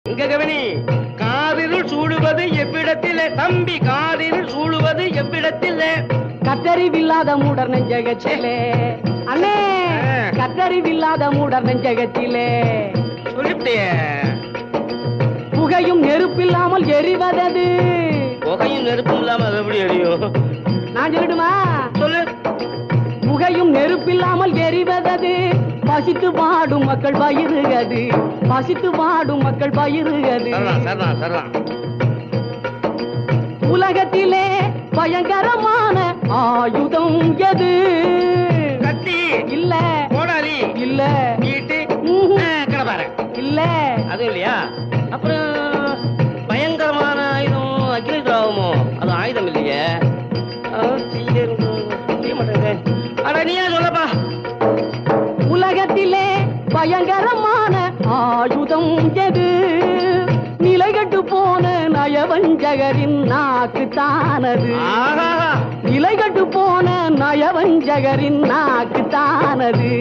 இங்க கவனி. காதில் சூடுவது எவ்விடத்திலே தம்பி, காதில் சூடுவது எவ்விடத்திலே? கத்தறிவில்லாத மூடர் நெஞ்சகத்திலே அண்ணே, கத்தறிவில்லாத மூடர் நெஞ்சகத்திலே. சொல்லிட்டே. புகையும் நெருப்பில்லாமல் எரிவதது. புகையும் நெருப்பும் இல்லாம அது எப்படி எரியும்? நான் சொல்லட்டுமா? சொல்லு. புகையும் நெருப்பில்லாமல் எரிவதது. பசித்து பாடும் மக்கள் பயிருகது, பசித்து பாடும் மக்கள் பயிருகது. உலகத்திலே பயங்கரமான ஆயுதம் எது? கத்தி இல்ல, கோடாலி இல்ல, ஈட்டு, கடப்பாரை இல்ல. அது இல்லையா? அப்புறம் பயங்கரமான ஆயுதம் அக்னி திராவமோ? அது ஆயுதம் இல்லையே. செய்ய மாட்டேங்க. அட நீயா சொல்லப்பா. உலகத்திலே பயங்கரமான ஆயுதம் எது? நிலைகட்டு போன நயவஞ்சகரின் நாக்கு தானது. நிலைகட்டு போன நயவஞ்சகரின் நாக்கு தானது.